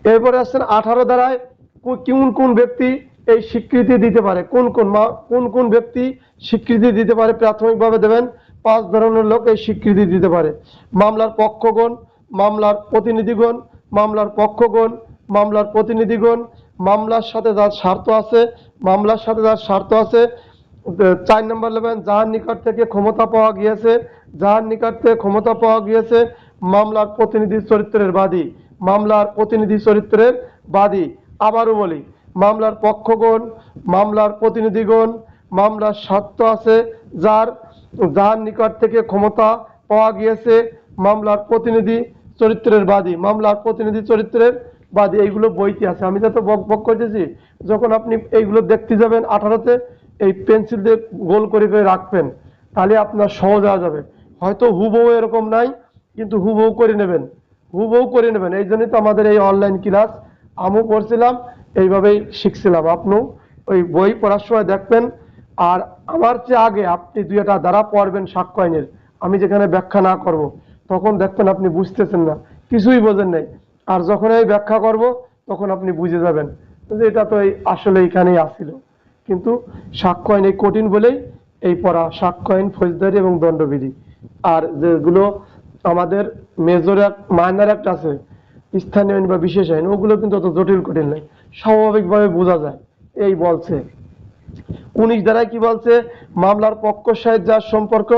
এরপরে আসছেন 18 ধারায় কোন কোন ব্যক্তি এই স্বীকৃতি দিতে পারে, কোন কোন ব্যক্তি স্বীকৃতি দিতে পারে, প্রাথমিকভাবে দেবেন 5 ধরনের লোক এই স্বীকৃতি দিতে পারে। মামলার পক্ষগণ, মামলার প্রতিনিধিগণ, মামলার পক্ষগণ, মামলার প্রতিনিধিগণ, মামলার সাথে যার স্বার্থ আছে, মামলার সাথে যার স্বার্থ আছে। 4 নম্বর নেবেন যার নিকট থেকে ক্ষমতা পাওয়া গিয়েছে, যার নিকট থেকে ক্ষমতা পাওয়া গিয়েছে মামলার প্রতিনিধি চরিত্রের বাদী, মামলার প্রতিনিধি চরিত্রের বাদী। আবারও বলি, মামলার পক্ষগণ, মামলার প্রতিনিধিগণ, মামলার স্বার্থ আছে যার, যার নিকট থেকে ক্ষমতা পাওয়া গিয়েছে মামলার প্রতিনিধি চরিত্রের বাদী, মামলার প্রতিনিধি চরিত্রের বাদী। এইগুলো বইতে আছে, আমি যত বক বক করতেছি, যখন আপনি এইগুলো দেখতে যাবেন 18তে এই পেন্সিল দিয়ে গোল করে করে রাখবেন, তাহলে আপনার সহজ হয়ে যাবে। হয়তো হুবহু এরকম নাই, কিন্তু হুবহু করে নেবেন, হুবহু করে নেবেন। এই জন্যই তো আমাদের এই অনলাইন ক্লাস, আমিও পড়ছিলাম এইভাবেই শিখছিলাম। আপনিও ওই বই পড়ার সময় দেখবেন। আর আমার চেয়ে আগে আপনি 2টা দ্বারা পড়বেন সাক্ষ্য আইনের, আমি যেখানে ব্যাখ্যা না করব তখন দেখবেন আপনি বুঝতেছেন না, কিছুই বোঝেন নাই। আর যখন আমি ব্যাখ্যা করব তখন আপনি বুঝে যাবেন যে এটা তো এই আসলে এখানেই আসছিল। কিন্তু সাক্ষ্য আইন এই কঠিন বলেই এই পড়া, সাক্ষ্য আইন, ফৌজদারি এবং দণ্ডবিধি। আর যেগুলো আমাদের মেজর মাইনর একটা আছে, স্থানীয় আইন বা বিশেষ আইন, ওগুলো কিন্তু অত জটিল কঠিন নয়, স্বাভাবিকভাবে বোঝা যায়। এই বলছে 19 ধারায় কি বলছে, মামলার পক্ষ সাহেব যার সম্পর্ক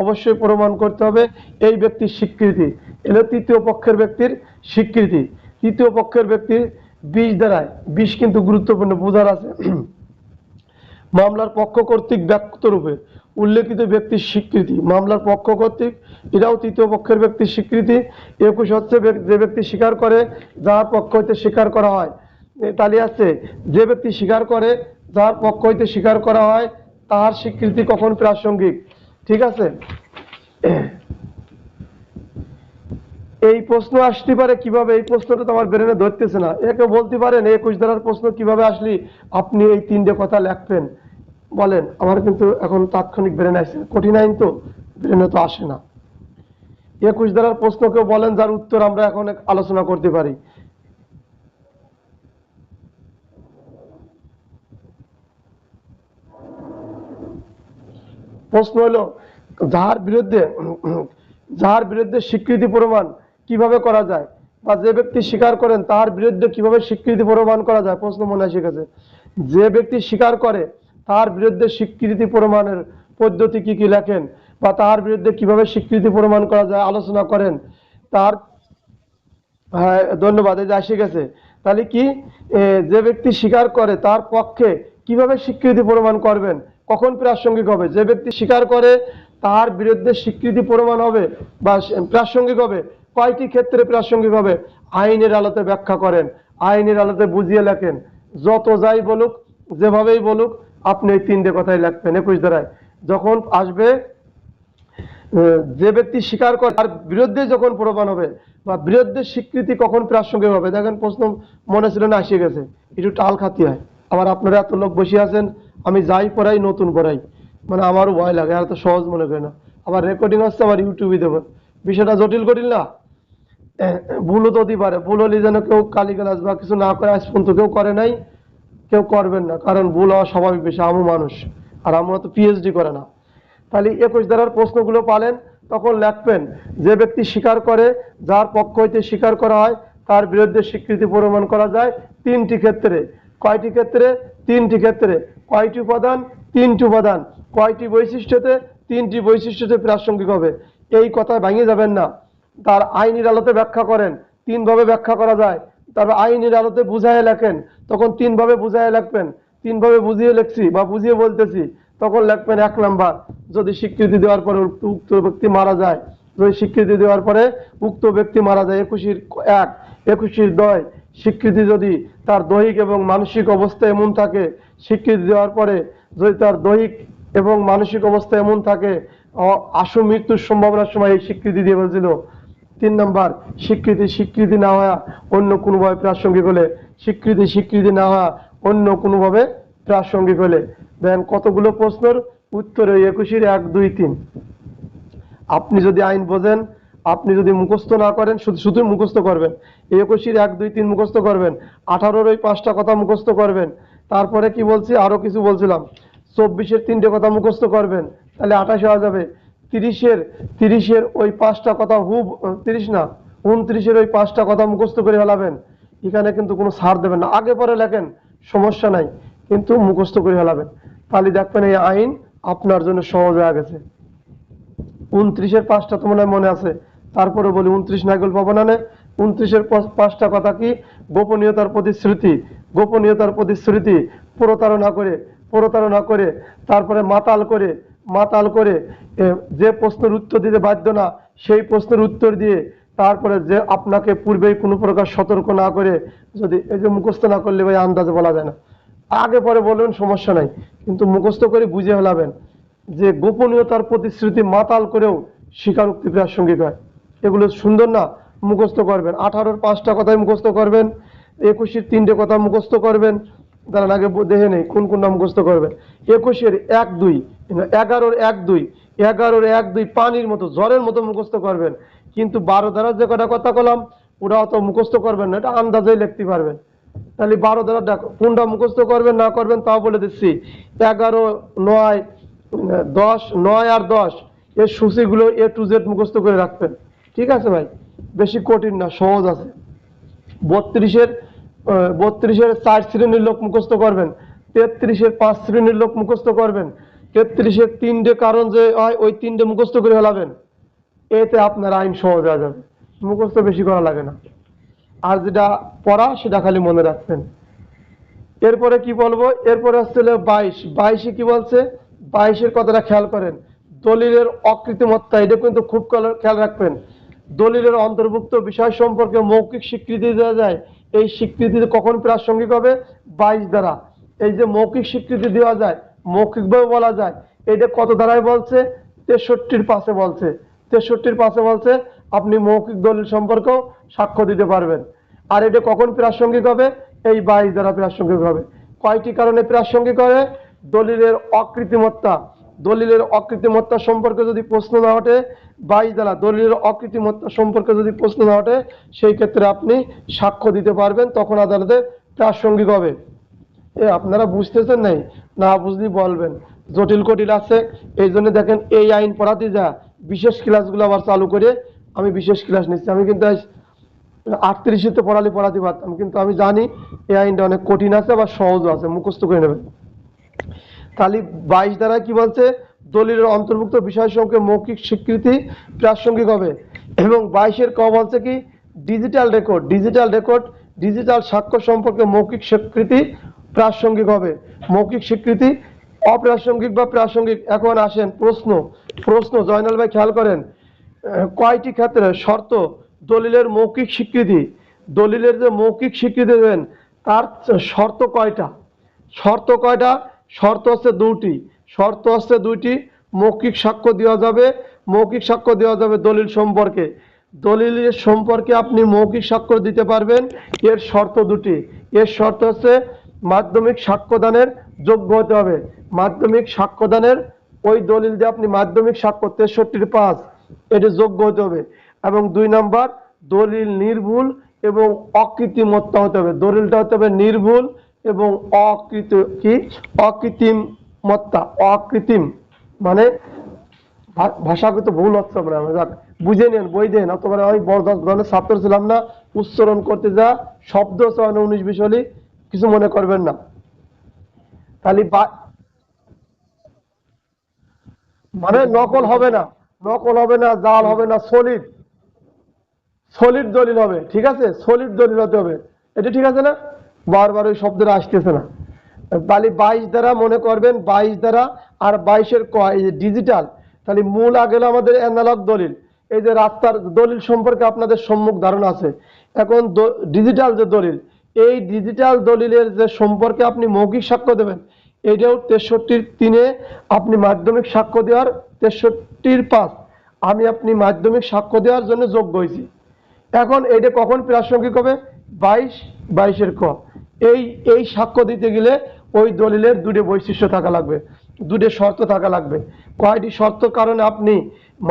অবশ্যই প্রমাণ করতে হবে এই ব্যক্তির স্বীকৃতি। এলো তৃতীয় পক্ষের ব্যক্তির স্বীকৃতি। তৃতীয় পক্ষের ব্যক্তির 20 ধারায়, 20 কিন্তু গুরুত্বপূর্ণ বোঝার আছে। মামলার পক্ষ কর্তৃক ব্যক্ত রূপে উল্লেখিত ব্যক্তির স্বীকৃতি, মামলার পক্ষ কর্তৃক, এটাও তৃতীয় পক্ষের ব্যক্তির স্বীকৃতি। 21 হচ্ছে যে ব্যক্তি স্বীকার করে যার পক্ষ হইতে স্বীকার করা হয়। তাহলে আছে যে ব্যক্তি স্বীকার করে যার পক্ষ হইতে স্বীকার করা হয় তার স্বীকৃতি কখন প্রাসঙ্গিক। ঠিক আছে, এই প্রশ্ন আসতে পারে কিভাবে, এই প্রশ্নটা তো আমার ব্রেনে ধরতেছে না। একে বলতে পারেন 21 ধারার প্রশ্ন কিভাবে আসলি আপনি এই 3টে কথা লিখবেন, বলেন। আমার কিন্তু এখন তাৎক্ষণিক ব্রেনে আসছে, কঠিন আইন তো ব্রেনে তো আসে না। 21 ধারার প্রশ্ন কেউ বলেন যার উত্তর আমরা এখন আলোচনা করতে পারি। প্রশ্ন হলো যার বিরুদ্ধে স্বীকৃতি প্রমাণ কিভাবে করা যায়, বা যে ব্যক্তি স্বীকার করেন তার বিরুদ্ধে কিভাবে স্বীকৃতি প্রমাণ করা যায়। প্রশ্ন মনে আসে গেছে, যে ব্যক্তি স্বীকার করে তার বিরুদ্ধে স্বীকৃতি প্রমাণের পদ্ধতি কি কি লেখেন, বা তার বিরুদ্ধে কিভাবে স্বীকৃতি প্রমাণ করা যায় আলোচনা করেন। তার, হ্যাঁ ধন্যবাদ, এই যে আসে গেছে। তাহলে কি, যে ব্যক্তি স্বীকার করে তার পক্ষে কিভাবে স্বীকৃতি প্রমাণ করবেন, কখন প্রাসঙ্গিক হবে। যে ব্যক্তি স্বীকার করে তার বিরুদ্ধে স্বীকৃতি প্রমাণ হবে বা প্রাসঙ্গিক হবে, কয়টি ক্ষেত্রে প্রাসঙ্গিক হবে, আইনের আলোতে ব্যাখ্যা করেন, আইনের আলোতে বুঝিয়ে লেখেন। যত যাই বলুক, যেভাবেই বলুক, আপনি এই 3টে কথাই লিখবেন 21 ধারায়। যখন আসবে যে ব্যক্তি স্বীকার করে তার বিরুদ্ধে যখন প্রমাণ হবে বা বিরুদ্ধে স্বীকৃতি কখন প্রাসঙ্গিক হবে। দেখেন প্রশ্ন মনে ছিল না, আসে গেছে, একটু টাল খাতি হয়। আবার আপনারা এত লোক বসে আছেন, আমি যাই পড়াই নতুন পড়াই, মানে আমারও ভয় লাগে, আর তো সহজ মনে করি না। আবার রেকর্ডিং হচ্ছে, আবার ইউটিউবে দেবো, বিষয়টা জটিল কঠিন না। ভুলও তো হতে পারে, ভুল হলে যেন কেউ গালিগালাজ বা কিছু না করে, আজ পর্যন্ত কেউ করে নাই, কেউ করবেন না, কারণ ভুল হওয়া স্বাভাবিক বিষয়, আমও মানুষ, আর আমরা তো পিএইচডি করে না। তাহলে 21 ধারার প্রশ্নগুলো পালেন, তখন লিখবেন যে ব্যক্তি স্বীকার করে যার পক্ষ হইতে স্বীকার করা হয় তার বিরুদ্ধে স্বীকৃতি প্রমাণ করা যায় 3টি ক্ষেত্রে। কয়টি ক্ষেত্রে? 3টি ক্ষেত্রে। কয়টি উপাদান? 3টি উপাদান। কয়টি বৈশিষ্ট্যতে? 3টি বৈশিষ্ট্যতে প্রাসঙ্গিক হবে। এই কথা ভাঙিয়ে যাবেন না। তার আইনের আলোতে ব্যাখ্যা করেন, 3ভাবে ব্যাখ্যা করা যায়। তারপর আইনের আলোতে বুঝায় লেখেন, তখন 3ভাবে বুঝায় লিখবেন। 3ভাবে বুঝিয়ে লিখছি বা বুঝিয়ে বলতেছি, তখন লিখবেন 1 নাম্বার, যদি স্বীকৃতি দেওয়ার পরে উক্ত ব্যক্তি মারা যায়, যদি স্বীকৃতি দেওয়ার পরে উক্ত ব্যক্তি মারা যায়। 21-1, 21-2, স্বীকৃতি যদি তার দৈহিক এবং মানসিক অবস্থা এমন থাকে, স্বীকৃতি দেওয়ার পরে যদি তার দৈহিক এবং মানসিক অবস্থা এমন থাকে, আশু মৃত্যুর সম্ভাবনার সময় এই স্বীকৃতি দিয়ে বলছিল। 3 নাম্বার, স্বীকৃতি না হওয়া অন্য কোনোভাবে প্রাসঙ্গিক হলে, স্বীকৃতি না হওয়া অন্য কোনোভাবে প্রাসঙ্গিক হলে। দেন কতগুলো প্রশ্নের উত্তর, 21-1, 2, 3। আপনি যদি আইন বোঝেন, আপনি যদি মুখস্থ না করেন, শুধু শুধু মুখস্থ করবেন, 21 1 2 3 মুখস্থ করবেন, 18 ওই 5টা কথা মুখস্থ করবেন, তারপরে কি বলছি আরো কিছু বলছিলাম, 24 3টে কথা মুখস্থ করবেন, তাহলে 28 হয়ে যাবে। 30 ওই 5টা কথা 30 না, 29 ওই 5টা কথা মুখস্থ করে ফেলাবেন। এখানে কিন্তু কোনো ছাড় দেবেন না, আগে পরে লেখেন সমস্যা নাই, কিন্তু মুখস্থ করে ফেলাবেন। তাহলে দেখবেন এই আইন আপনার জন্য সহজ হয়ে গেছে। 29 5টা তো মনে আছে, তারপরে বলি 29 নাইগল পাবো না। 29 5টা কথা কি? গোপনীয়তার প্রতিশ্রুতি, গোপনীয়তার প্রতিশ্রুতি, প্রতারণা করে, তারপরে মাতাল করে যে প্রশ্নের উত্তর দিতে বাধ্য না সেই প্রশ্নের উত্তর দিয়ে, তারপরে যে আপনাকে পূর্বেই কোনো প্রকার সতর্ক না করে, যদি এই যে মুখস্থ না করলে ভাই আন্দাজে বলা যায় না, আগে পরে বলবেন সমস্যা নাই, কিন্তু মুখস্থ করে বুঝে ফেলাবেন যে গোপনীয়তার প্রতিশ্রুতি মাতাল করেও স্বীকারোক্তি প্রাসঙ্গিক হয়। এগুলো সুন্দর না? মুখস্থ করবেন। 18 5টা কথাই মুখস্থ করবেন, 21 3টে কথা মুখস্থ করবেন। তার আগে দেখে নেই কোন কোনটা মুখস্থ করবেন। 21 1 2, 11 1 2, 11 1 2 পানির মতো ঝড়ের মতো মুখস্থ করবেন। কিন্তু 12 দ্বারা যে কটা কথা বললাম ওরা অত মুখস্থ করবেন না, এটা আন্দাজেই লিখতে পারবেন। তাহলে 12 দ্বারা দেখো কোনটা মুখস্থ করবেন না করবেন তাও বলে দিচ্ছি। 11 9 10, 9 আর 10 এর সূচিগুলো A to Z মুখস্থ করে রাখবেন। ঠিক আছে ভাই, বেশি কঠিন না, সহজ আছে। 32 4 শ্রেণীর লোক মুখস্থ করবেন, 33 5 শ্রেণীর লোক মুখস্থ করবেন, 33 3টে কারণ যে হয় ওই 3টে মুখস্থ করে ফেলাবেন। এতে আপনার আইন সহজ হয়ে যাবে, মুখস্থ বেশি করা লাগে না। আর যেটা পড়া সেটা খালি মনে রাখবেন। এরপরে কি বলবো, এরপরে হচ্ছে 22 কি বলছে, 22 কথাটা খেয়াল করেন। দলিলের অকৃত্রিমত্তা, এটা কিন্তু খুব খেয়াল রাখবেন। দলিলের অন্তর্ভুক্ত বিষয় সম্পর্কে মৌখিক স্বীকৃতি দেওয়া যায়, এই স্বীকৃতি কখন প্রাসঙ্গিক হবে? 22 দ্বারা। এই যে মৌখিক স্বীকৃতি দেওয়া যায়, মৌখিকভাবে বলা যায়, এটা কত ধারায় বলছে? 63 5-এ বলছে। 63 5-এ বলছে আপনি মৌখিক দলিল সম্পর্কেও সাক্ষ্য দিতে পারবেন। আর এটা কখন প্রাসঙ্গিক হবে? এই 22 দ্বারা প্রাসঙ্গিক হবে। কয়টি কারণে প্রাসঙ্গিক হবে? দলিলের অকৃত্রিমত্তা সম্পর্কে যদি প্রশ্ন না ওঠে, 22 দ্বারা দলিলের অকৃত্রিমত্তা সম্পর্কে যদি প্রশ্ন না ওঠে, সেই ক্ষেত্রে আপনি সাক্ষ্য দিতে পারবেন, তখন আদালতে প্রাসঙ্গিক হবে। আপনারা বুঝতেছেন নাই? না বুঝলি বলবেন, জটিল কটিল আছে। এই জন্য দেখেন এই আইন পড়াতে যা বিশেষ ক্লাসগুলো আবার চালু করে আমি বিশেষ ক্লাস নিচ্ছি। আমি কিন্তু 38-তে পড়াতে পারতাম, কিন্তু আমি জানি এই আইনটা অনেক কঠিন আছে, আবার সহজও আছে, মুখস্থ করে নেবেন। তাহলে 22 দ্বারা কি বলছে? দলিলের অন্তর্ভুক্ত বিষয় সম্পর্কে মৌখিক স্বীকৃতি প্রাসঙ্গিক হবে। এবং 22-এর ক বলছে কি? ডিজিটাল সাক্ষ্য সম্পর্কে মৌখিক স্বীকৃতি প্রাসঙ্গিক হবে। মৌখিক স্বীকৃতি অপ্রাসঙ্গিক বা প্রাসঙ্গিক। এখন আসেন প্রশ্ন জয়নাল ভাই খেয়াল করেন, কয়টি ক্ষেত্রে শর্ত দলিলের মৌখিক স্বীকৃতি, দলিলের যে মৌখিক স্বীকৃতি দেবেন তার শর্ত কয়টা? শর্ত হচ্ছে দুইটি। মৌখিক সাক্ষ্য দেওয়া যাবে দলিল সম্পর্কে। দলিলের সম্পর্কে আপনি মৌখিক সাক্ষ্য দিতে পারবেন, এর শর্ত দুটি। এর শর্ত হচ্ছে মাধ্যমিক সাক্ষ্যদানের যোগ্য হতে হবে। মাধ্যমিক সাক্ষ্যদানের ওই দলিল দিয়ে আপনি মাধ্যমিক সাক্ষ্য 63 5 এটি যোগ্য হতে হবে। এবং 2 নাম্বার, দলিল নির্ভুল এবং অকৃত্রিমত্তা হতে হবে। দলিলটা হতে হবে নির্ভুল এবং অকৃত্রিম মানে ভাষাগত ভুল হচ্ছে, আমরা বুঝে নেন, বই দেন। অথবা আমি বড় 10 ধরনের ছাত্র ছিলাম না, উচ্চারণ করতে যা শব্দ 19-20 হলে কিছু মনে করবেন না। তাহলে মানে নকল হবে না, জাল হবে না, সলিড দলিল হবে। ঠিক আছে, সলিড দলিল হতে হবে। এটা ঠিক আছে না? বারবার ওই শব্দটা আসতেছে না। তাহলে 22 দ্বারা মনে করবেন, 22 দ্বারা আর 22-এর ডিজিটাল। তাহলে মূল আগে আমাদের অ্যানালগ দলিল। এই যে রাস্তার দলিল সম্পর্কে আপনাদের সম্মুখ ধারণা আছে। এখন ডিজিটাল যে দলিল, এই ডিজিটাল দলিলের যে সম্পর্কে আপনি মৌখিক সাক্ষ্য দেবেন, এটাও 63 3-এ আপনি মাধ্যমিক সাক্ষ্য দেওয়ার 63 5 আপনি মাধ্যমিক সাক্ষ্য দেওয়ার জন্য যোগ্য হয়েছি। এখন এটা কখন প্রাসঙ্গিক হবে? 22-এর ক। এই সাক্ষ্য দিতে গেলে ওই দলিলের দুটো বৈশিষ্ট্য থাকা লাগবে, দুটো শর্ত থাকা লাগবে। কয়টি শর্ত কারণে আপনি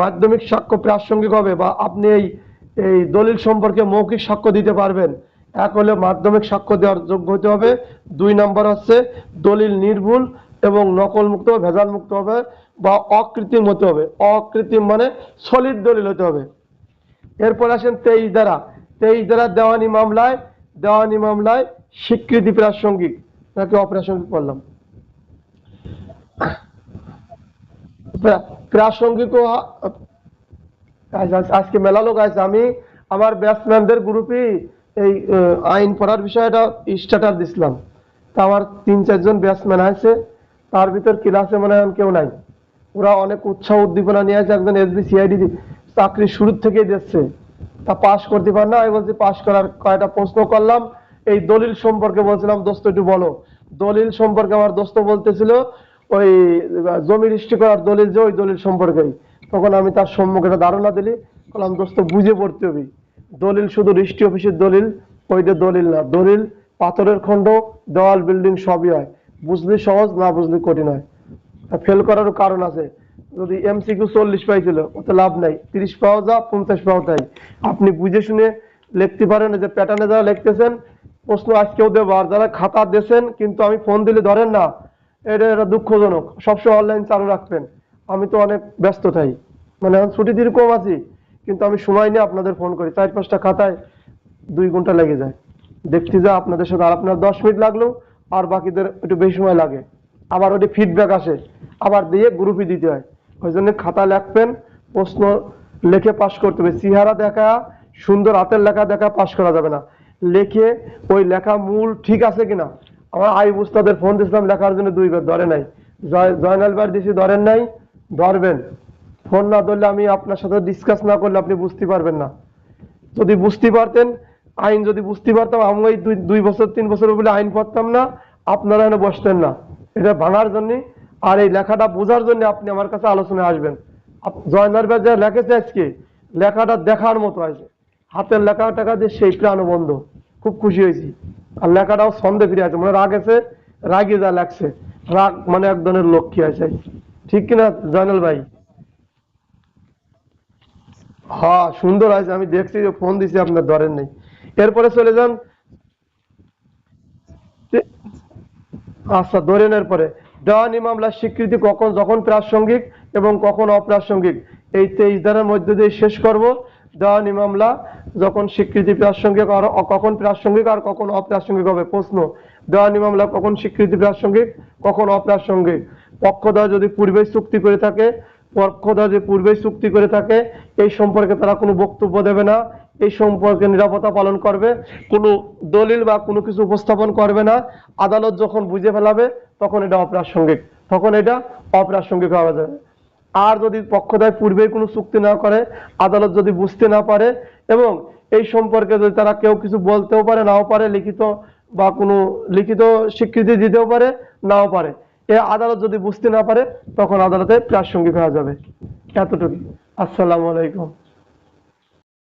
মাধ্যমিক সাক্ষ্য প্রাসঙ্গিক হবে, বা আপনি এই এই দলিল সম্পর্কে মৌখিক সাক্ষ্য দিতে পারবেন। এক হলে মাধ্যমিক সাক্ষ্য দেওয়ার যোগ্য হতে হবে, 2 নম্বর হচ্ছে দলিল নির্ভুল এবং নকল মুক্ত, ভেজাল মুক্ত হবে, বা অকৃত্রিম হতে হবে। অকৃত্রিম মানে সলিড দলিল হতে হবে। এরপর আসেন 23 ধারা দেওয়ানি মামলায় স্বীকৃতি প্রাসঙ্গিক নাকি অপ্রাসঙ্গিক বললাম? প্রাসঙ্গিক আজকে মেলা লোক আছে। আমি আমার ব্যাটসম্যানদের গ্রুপে এই আইন পড়ার বিষয়টা স্টার্টার দিছিলাম। তা আমার 3-4 জন ব্যাটসম্যান আছে, তার ভিতর ক্লাসে মনে হয় কেউ নাই। ওরা অনেক উৎসাহ উদ্দীপনা নিয়ে আছে, একজন এসবি সিআইডি চাকরি শুরুর থেকেই দিচ্ছে, তা পাস করতে পার না। আমি বলছি পাস করার কয়টা প্রশ্ন করলাম, এই দলিল সম্পর্কে বলছিলাম, দোস্ত একটু বলো। দলিল সম্পর্কে আমার দোস্ত বলতেছিল ওই জমি রেজিস্ট্রি করার দলিল, যে ওই দলিল সম্পর্কেই। তখন আমি তার সম্মুখে একটা ধারণা দিলি, বললাম দোস্ত বুঝে পড়তে হবে, দলিল শুধু রেজিস্ট্রি অফিসের দলিল, ওইটা দলিল না। দলিল পাথরের খণ্ড, দেওয়াল, বিল্ডিং সবই হয়, বুঝলি সহজ, না বুঝলি কঠিন হয়। ফেল করারও কারণ আছে। যদি এমসিকিউ 40 পাইছিল, ওতে লাভ নাই, 30 পাওয়া যা, 50 পাওয়া তাই। আপনি বুঝে শুনে লিখতে পারেন। যে প্যাটার্নে যারা লিখতেছেন প্রশ্ন আজকেও দেবো, আর যারা খাতা দিয়েছেন কিন্তু আমি ফোন দিলে ধরেন না, এটা দুঃখজনক। সবসময় অনলাইন চালু রাখবেন। আমি তো অনেক ব্যস্ত থাই, মানে এখন ছুটি দিন কম আছি, কিন্তু আমি সময় নিয়ে আপনাদের ফোন করি। 4-5টা খাতায় 2 ঘন্টা লেগে যায়। দেখতে যা আপনাদের সাথে, আর আপনার 10 মিনিট লাগলো, আর বাকিদের একটু বেশি সময় লাগে। আবার ওটি ফিডব্যাক আসে, আবার দিয়ে গ্রুপে দিতে হয়। ওই জন্য খাতা লিখবেন, প্রশ্ন লিখে পাশ করতে হবে। চেহারা দেখা, সুন্দর হাতের লেখা দেখা পাশ করা যাবে না। লিখে ওই লেখা মূল ঠিক আছে কিনা। আমার আইব উস্তাদের ফোন দিয়েছিলাম লেখার জন্য, 2 বার ধরে নাই। জয়নাল বার দিয়েছি, ধরেন নাই, ধরবেন। ফোন না ধরলে আমি আপনার সাথে ডিসকাস না করলে আপনি বুঝতে পারবেন না। যদি বুঝতে পারতেন, আইন যদি বুঝতে পারতাম, আমি ওই 2 বছর 3 বছর বলে আইন পড়তাম না, আপনারা এখানে বসতেন না। এটা ভাঙার জন্য আর এই লেখাটা বোঝার জন্য আপনি আমার কাছে আলোচনায় আসবেন। জয়নাল ভাই যা লেখেছে আজকে, লেখাটা দেখার মতো আছে। হাতের লেখা টাকা দিয়ে সেই প্রাণবন্ধ, খুব খুশি হয়েছি। আর লেখাটাও ছন্দে ফিরে আছে, মানে রাগ আছে, রাগে যা লাগছে। রাগ মানে এক ধরনের লক্ষ্মী আছে, ঠিক কিনা জয়নাল ভাই? হ্যাঁ সুন্দর আছে, আমি দেখছি যে ফোন দিছি আপনার ধরেন নেই। এরপরে চলে যান। আচ্ছা ধরে নেওয়ার পরে দেওয়ানি মামলার স্বীকৃতি কখন, যখন প্রাসঙ্গিক এবং কখন অপ্রাসঙ্গিক, এই 23 ধারার মধ্যে দিয়ে শেষ করব। দেওয়ানি মামলা যখন স্বীকৃতি প্রাসঙ্গিক, আর কখন প্রাসঙ্গিক আর কখন অপ্রাসঙ্গিক হবে। প্রশ্ন, দেওয়ানি মামলা কখন স্বীকৃতি প্রাসঙ্গিক, কখন অপ্রাসঙ্গিক? পক্ষধর যদি পূর্বেই চুক্তি করে থাকে, এই সম্পর্কে তারা কোনো বক্তব্য দেবে না, এই সম্পর্কে নিরাপত্তা পালন করবে, কোনো দলিল বা কোনো কিছু উপস্থাপন করবে না। আদালত যখন বুঝে ফেলাবে তখন এটা অপ্রাসঙ্গিক, হওয়া যাবে। আর যদি পক্ষদ্বয় পূর্বেই কোনো চুক্তি না করে, আদালত যদি বুঝতে না পারে, এবং এই সম্পর্কে যদি তারা কেউ কিছু বলতেও পারে, নাও পারে, লিখিত বা কোনো লিখিত স্বীকৃতি দিতেও পারে, নাও পারে, এ আদালত যদি বুঝতে না পারে, তখন আদালতে প্রাসঙ্গিক হয়ে যাবে। এতটুকু। আসসালামু আলাইকুম।